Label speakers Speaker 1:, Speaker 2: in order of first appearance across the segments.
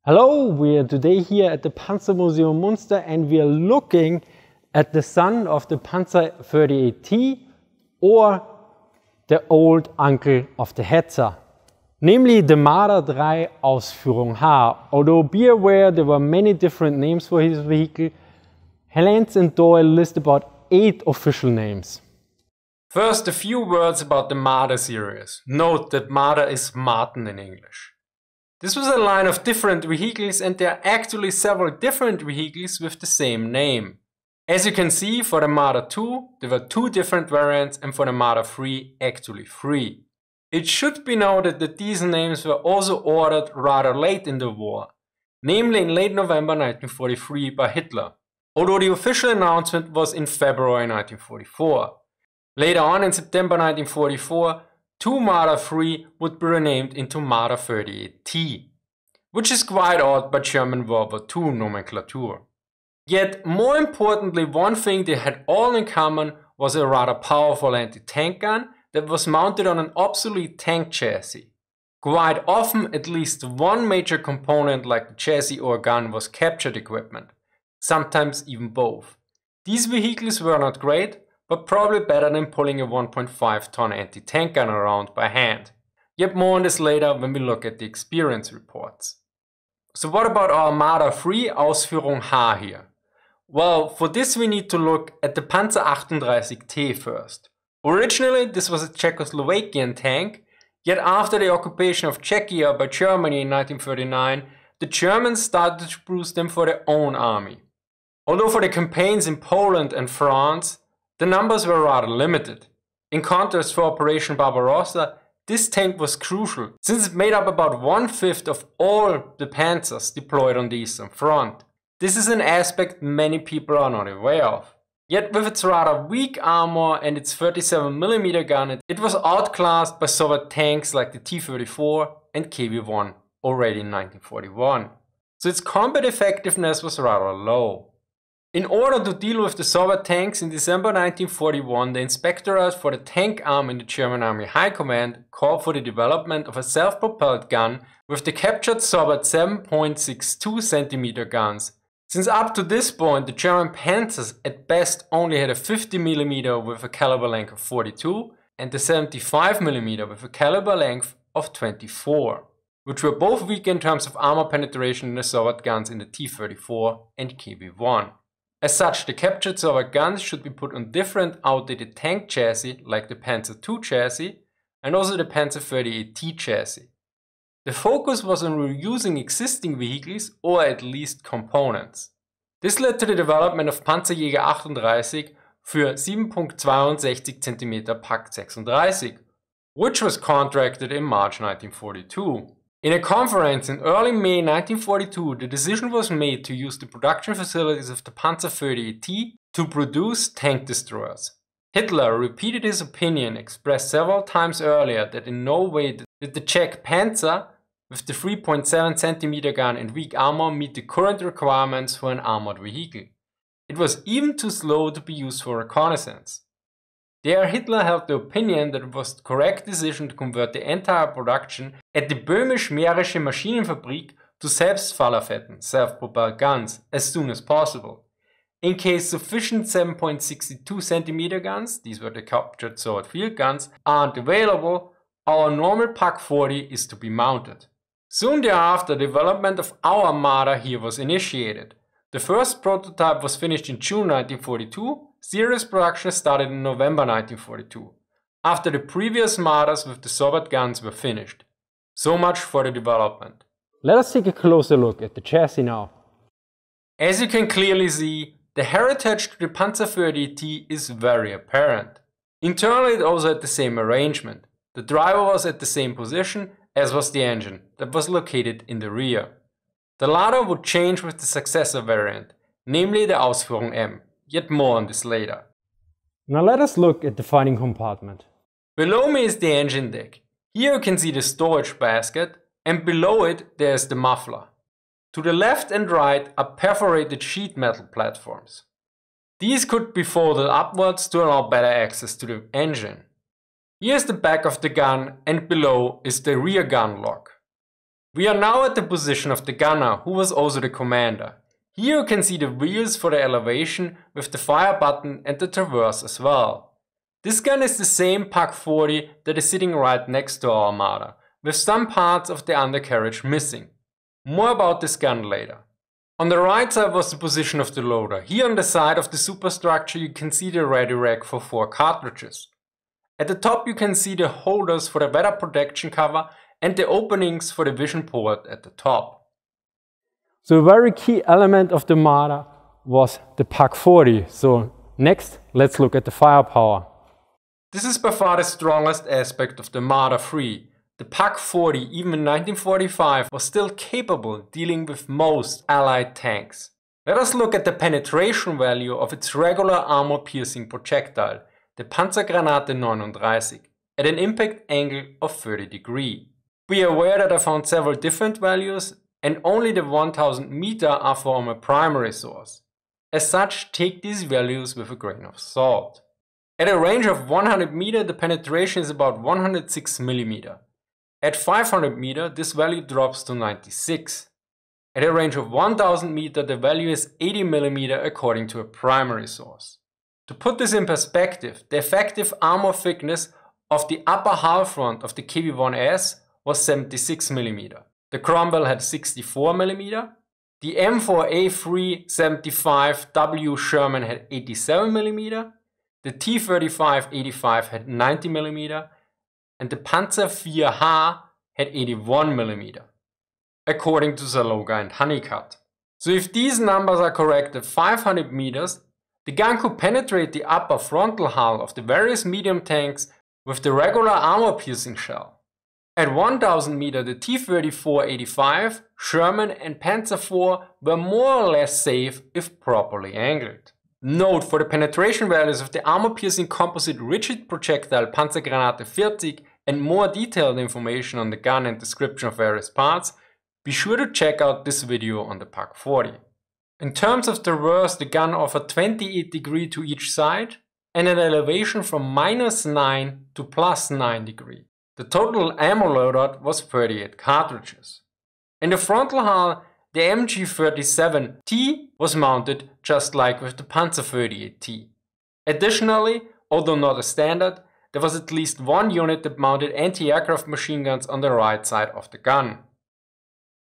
Speaker 1: Hello, we are today here at the Panzer Museum Münster and we are looking at the son of the Panzer 38T, or the old uncle of the Hetzer, namely the Marder III Ausführung H. Although be aware there were many different names for his vehicle, Hilary and Doyle list about 8 official names.
Speaker 2: First, a few words about the Marder series. Note that Marder is Martin in English. This was a line of different vehicles, and there are actually several different vehicles with the same name. As you can see, for the Marder II, there were 2 different variants, and for the Marder III, actually 3. It should be noted that these names were also ordered rather late in the war, namely in late November 1943 by Hitler, although the official announcement was in February 1944. Later on in September 1944, 2 Marder III would be renamed into Marder 38T, which is quite odd by German World War II nomenclature. Yet more importantly, one thing they had all in common was a rather powerful anti-tank gun that was mounted on an obsolete tank chassis. Quite often, at least one major component like the chassis or gun was captured equipment, sometimes even both. These vehicles were not great, but probably better than pulling a 1.5-ton anti-tank gun around by hand. Yet more on this later when we look at the experience reports. So what about our Marder III Ausführung H here? Well, for this we need to look at the Panzer 38T first. Originally this was a Czechoslovakian tank, yet after the occupation of Czechia by Germany in 1939, the Germans started to produce them for their own army. Although for the campaigns in Poland and France, the numbers were rather limited. In contrast, for Operation Barbarossa, this tank was crucial, since it made up about 1/5 of all the panzers deployed on the Eastern Front. This is an aspect many people are not aware of. Yet with its rather weak armor and its 37mm gun, it was outclassed by Soviet tanks like the T-34 and KV-1 already in 1941. So its combat effectiveness was rather low. In order to deal with the Soviet tanks, in December 1941, the Inspectorate for the Tank Arm in the German Army High Command called for the development of a self-propelled gun with the captured Soviet 7.62 cm guns. Since up to this point the German Panzers at best only had a 50mm with a caliber length of 42 and the 75mm with a caliber length of 24, which were both weak in terms of armor penetration in the Soviet guns in the T-34 and KV-1. As such, the captured Soviet guns should be put on different outdated tank chassis like the Panzer II chassis and also the Panzer 38T chassis. The focus was on reusing existing vehicles or at least components. This led to the development of Panzerjäger 38 für 7.62 cm Pak 36, which was contracted in March 1942. In a conference in early May 1942, the decision was made to use the production facilities of the Panzer 38T to produce tank destroyers. Hitler repeated his opinion expressed several times earlier that in no way did the Czech Panzer with the 3.7 cm gun and weak armor meet the current requirements for an armored vehicle. It was even too slow to be used for reconnaissance. There Hitler held the opinion that it was the correct decision to convert the entire production at the Böhmisch-Mährische Maschinenfabrik to Selbstfallwaffen, self-propelled guns, as soon as possible. In case sufficient 7.62 cm guns, these were the captured Soviet field guns, aren't available, our normal Pak 40 is to be mounted. Soon thereafter, development of our Marder here was initiated. The first prototype was finished in June 1942. Serious production started in November 1942, after the previous Marders with the Soviet guns were finished. So much for the development.
Speaker 1: Let us take a closer look at the chassis now.
Speaker 2: As you can clearly see, the heritage to the Panzer 38T is very apparent. Internally it also had the same arrangement. The driver was at the same position as was the engine, that was located in the rear. The latter would change with the successor variant, namely the Ausführung M. Yet more on this later.
Speaker 1: Now let us look at the fighting compartment.
Speaker 2: Below me is the engine deck. Here you can see the storage basket, and below it there is the muffler. To the left and right are perforated sheet metal platforms. These could be folded upwards to allow better access to the engine. Here is the back of the gun, and below is the rear gun lock. We are now at the position of the gunner, who was also the commander. Here you can see the wheels for the elevation with the fire button and the traverse as well. This gun is the same Pak 40 that is sitting right next to our Marder, with some parts of the undercarriage missing. More about this gun later. On the right side was the position of the loader. Here on the side of the superstructure you can see the ready rack for 4 cartridges. At the top you can see the holders for the weather protection cover and the openings for the vision port at the top.
Speaker 1: So a very key element of the Marder was the Pak 40. So next, let's look at the firepower.
Speaker 2: This is by far the strongest aspect of the Marder III. The Pak 40, even in 1945, was still capable dealing with most Allied tanks. Let us look at the penetration value of its regular armor-piercing projectile, the Panzerjäger 39, at an impact angle of 30 degrees. Be aware that I found several different values and only the 1000 meter are from a primary source. As such, take these values with a grain of salt. At a range of 100 meter, the penetration is about 106 mm. At 500 meter, this value drops to 96. At a range of 1000 meter, the value is 80 mm according to a primary source. To put this in perspective, the effective armor thickness of the upper hull front of the KV-1S was 76 mm. The Cromwell had 64 mm. The M4A3 75W Sherman had 87 mm. The T-35-85 had 90 mm. And the Panzer IV H had 81 mm, according to Zaloga and Honeycutt. So if these numbers are correct at 500 meters, the gun could penetrate the upper frontal hull of the various medium tanks with the regular armor-piercing shell. At 1000 meters, the T-34-85, Sherman and Panzer IV were more or less safe if properly angled. Note for the penetration values of the armor-piercing composite rigid projectile Panzerjäger 40 and more detailed information on the gun and description of various parts, be sure to check out this video on the Pak 40. In terms of traverse, the gun offered 28 degrees to each side and an elevation from -9 to +9 degrees. The total ammo loadout was 38 cartridges. In the frontal hull, the MG37T was mounted just like with the Panzer 38T. Additionally, although not a standard, there was at least one unit that mounted anti-aircraft machine guns on the right side of the gun.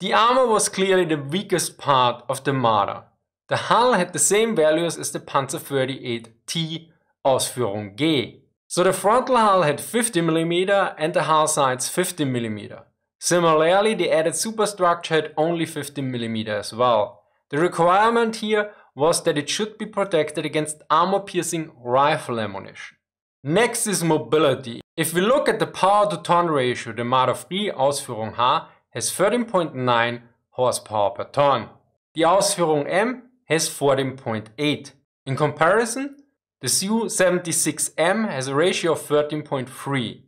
Speaker 2: The armor was clearly the weakest part of the Marder. The hull had the same values as the Panzer 38T Ausführung H. So the frontal hull had 50 mm and the hull sides 50 mm. Similarly, the added superstructure had only 50 mm as well. The requirement here was that it should be protected against armor-piercing rifle ammunition. Next is mobility. If we look at the power-to-ton ratio, the Marder III Ausführung H has 13.9 horsepower per ton. The Ausführung M has 14.8. In comparison, the Su-76M has a ratio of 13.3.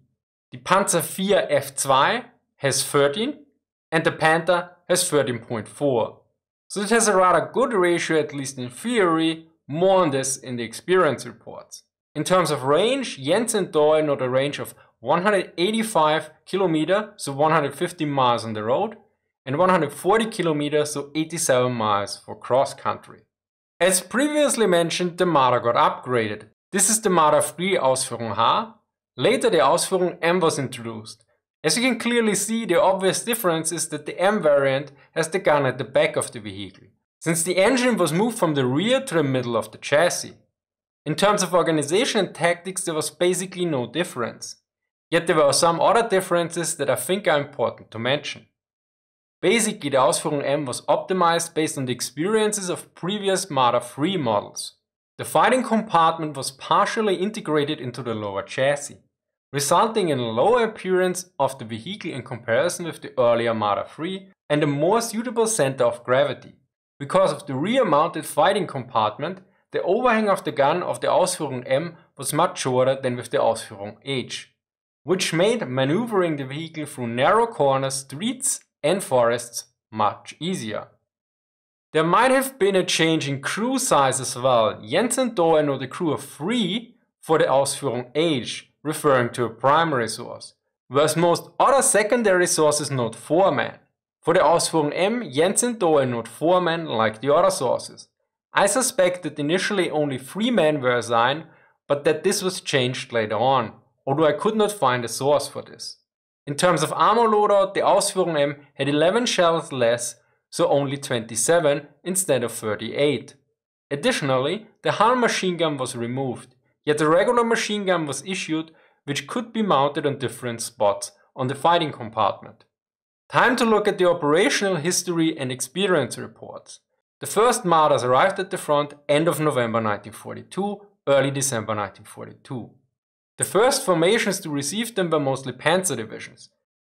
Speaker 2: The Panzer IV F2 has 13 and the Panther has 13.4. So it has a rather good ratio, at least in theory. More on this in the experience reports. In terms of range, Jentz and Doyle note a range of 185 km, so 150 miles on the road, and 140 km, so 87 miles for cross country. As previously mentioned, the Marder got upgraded. This is the Marder III Ausführung H. Later the Ausführung M was introduced. As you can clearly see, the obvious difference is that the M variant has the gun at the back of the vehicle, since the engine was moved from the rear to the middle of the chassis. In terms of organization and tactics, there was basically no difference. Yet there were some other differences that I think are important to mention. Basically, the Ausführung M was optimized based on the experiences of previous Marder III models. The fighting compartment was partially integrated into the lower chassis, resulting in a lower appearance of the vehicle in comparison with the earlier Marder III and a more suitable center of gravity. Because of the rear-mounted fighting compartment, the overhang of the gun of the Ausführung M was much shorter than with the Ausführung H, which made maneuvering the vehicle through narrow corners, streets and forests much easier. There might have been a change in crew size as well. Jentz and Doyle note a crew of 3 for the Ausführung H, referring to a primary source, whereas most other secondary sources note 4 men. For the Ausführung M, Jentz and Doyle note 4 men like the other sources. I suspect that initially only 3 men were assigned, but that this was changed later on, although I could not find a source for this. In terms of armor loadout, the Ausführung M had 11 shells less, so only 27 instead of 38. Additionally, the hull machine gun was removed, yet a regular machine gun was issued, which could be mounted on different spots on the fighting compartment. Time to look at the operational history and experience reports. The first Marders arrived at the front end of November 1942, early December 1942. The first formations to receive them were mostly Panzer divisions.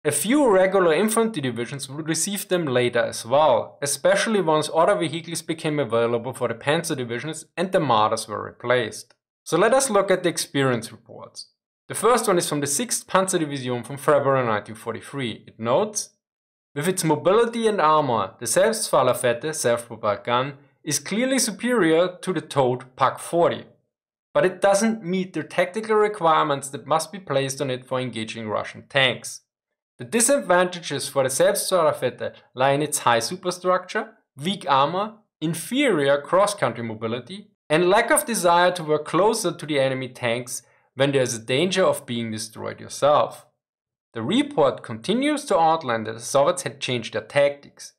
Speaker 2: A few regular infantry divisions would receive them later as well, especially once other vehicles became available for the Panzer divisions and the Marders were replaced. So let us look at the experience reports. The first one is from the 6th Panzer Division from February 1943. It notes, with its mobility and armor, the Selbstfallerfette self-propelled gun is clearly superior to the towed Pak-40, but it doesn't meet the tactical requirements that must be placed on it for engaging Russian tanks. The disadvantages for the Selbstfallerfette lie in its high superstructure, weak armor, inferior cross-country mobility, and lack of desire to work closer to the enemy tanks when there is a danger of being destroyed yourself. The report continues to outline that the Soviets had changed their tactics.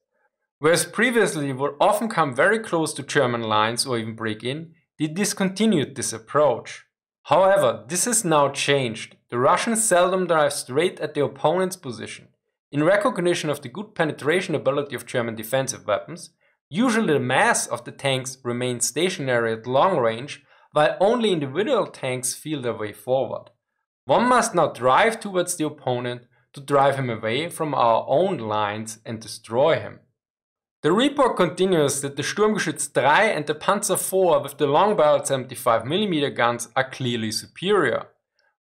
Speaker 2: Whereas previously they would often come very close to German lines or even break in, they discontinued this approach. However, this has now changed. The Russians seldom drive straight at the opponent's position. In recognition of the good penetration ability of German defensive weapons, usually the mass of the tanks remains stationary at long range, while only individual tanks feel their way forward. One must now drive towards the opponent to drive him away from our own lines and destroy him. The report continues that the Sturmgeschütz 3 and the Panzer IV with the long-barreled 75mm guns are clearly superior,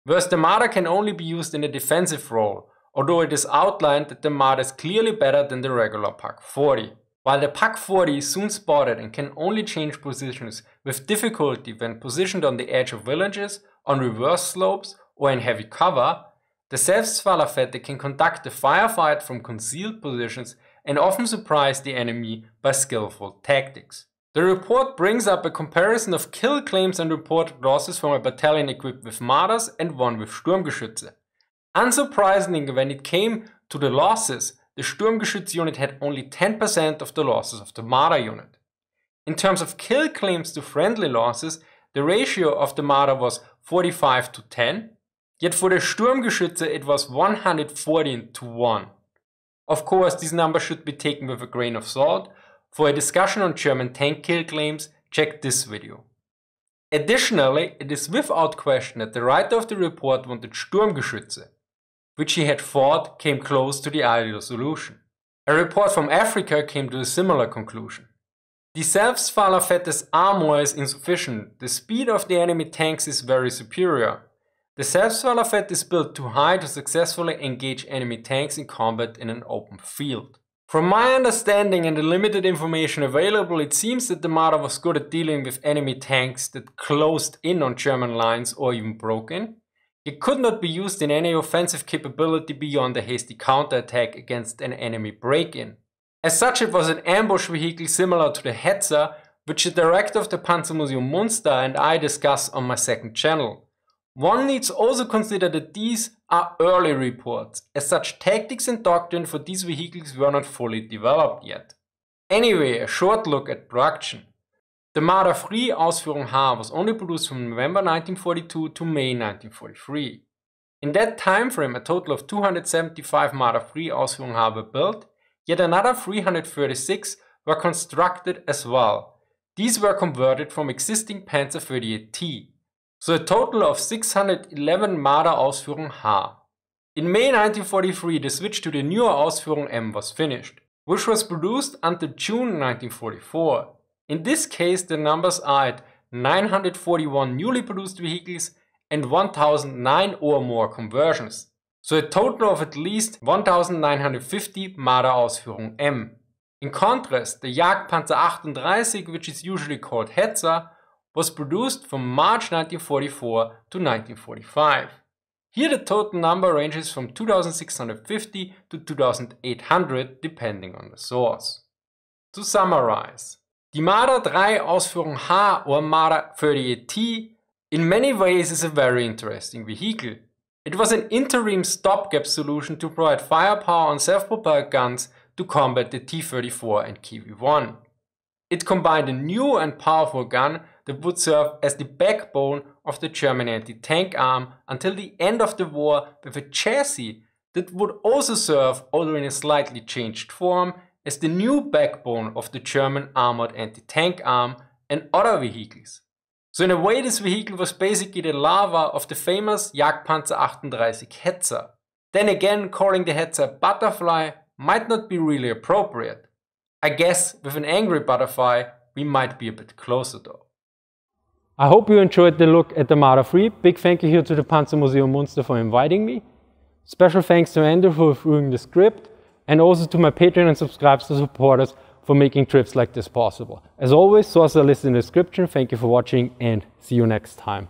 Speaker 2: whereas the Marder can only be used in a defensive role, although it is outlined that the Marder is clearly better than the regular Pak-40. While the Pak-40 is soon spotted and can only change positions with difficulty when positioned on the edge of villages, on reverse slopes, or in heavy cover, the Selbstfallerfette can conduct a firefight from concealed positions and often surprise the enemy by skillful tactics. The report brings up a comparison of kill claims and reported losses from a battalion equipped with Marders and one with Sturmgeschütze. Unsurprisingly, when it came to the losses, the Sturmgeschütz unit had only 10% of the losses of the Marder unit. In terms of kill claims to friendly losses, the ratio of the Marder was 45 to 10, yet for the Sturmgeschütze it was 114 to 1. Of course, these numbers should be taken with a grain of salt. For a discussion on German tank kill claims, check this video. Additionally, it is without question that the writer of the report wanted Sturmgeschütze, which he had thought came close to the ideal solution. A report from Africa came to a similar conclusion. The Selbstfallerfette's armor is insufficient, the speed of the enemy tanks is very superior. The Selbstfallerfette is built too high to successfully engage enemy tanks in combat in an open field. From my understanding and the limited information available, it seems that the Marder was good at dealing with enemy tanks that closed in on German lines or even broke in. It could not be used in any offensive capability beyond a hasty counterattack against an enemy break-in. As such, it was an ambush vehicle similar to the Hetzer, which the director of the Panzermuseum Münster and I discuss on my second channel. One needs also consider that these are early reports, as such tactics and doctrine for these vehicles were not fully developed yet. Anyway, a short look at production. The Marder III Ausführung H was only produced from November 1942 to May 1943. In that time frame, a total of 275 Marder III Ausführung H were built, yet another 336 were constructed as well. These were converted from existing Panzer 38T. So a total of 611 Marder Ausführung H. In May 1943 the switch to the newer Ausführung M was finished, which was produced until June 1944. In this case the numbers are at 941 newly produced vehicles and 1009 or more conversions. So a total of at least 1950 Marder Ausführung M. In contrast, the Jagdpanzer 38, which is usually called Hetzer, was produced from March 1944 to 1945. Here the total number ranges from 2650 to 2800 depending on the source. To summarize, the Marder III Ausführung H or Marder 38T in many ways is a very interesting vehicle. It was an interim stopgap solution to provide firepower on self-propelled guns to combat the T-34 and Kiwi-1. It combined a new and powerful gun that would serve as the backbone of the German anti-tank arm until the end of the war, with a chassis that would also serve, although in a slightly changed form, as the new backbone of the German armored anti-tank arm and other vehicles. So in a way this vehicle was basically the larva of the famous Jagdpanzer 38 Hetzer. Then again, calling the Hetzer butterfly might not be really appropriate. I guess with an angry butterfly we might be a bit closer though.
Speaker 1: I hope you enjoyed the look at the Marder III. Big thank you here to the Panzermuseum Munster for inviting me. Special thanks to Andorfer for reviewing the script, and also to my Patreon and subscribers supporters for making trips like this possible. As always, sources are listed in the description. Thank you for watching and see you next time.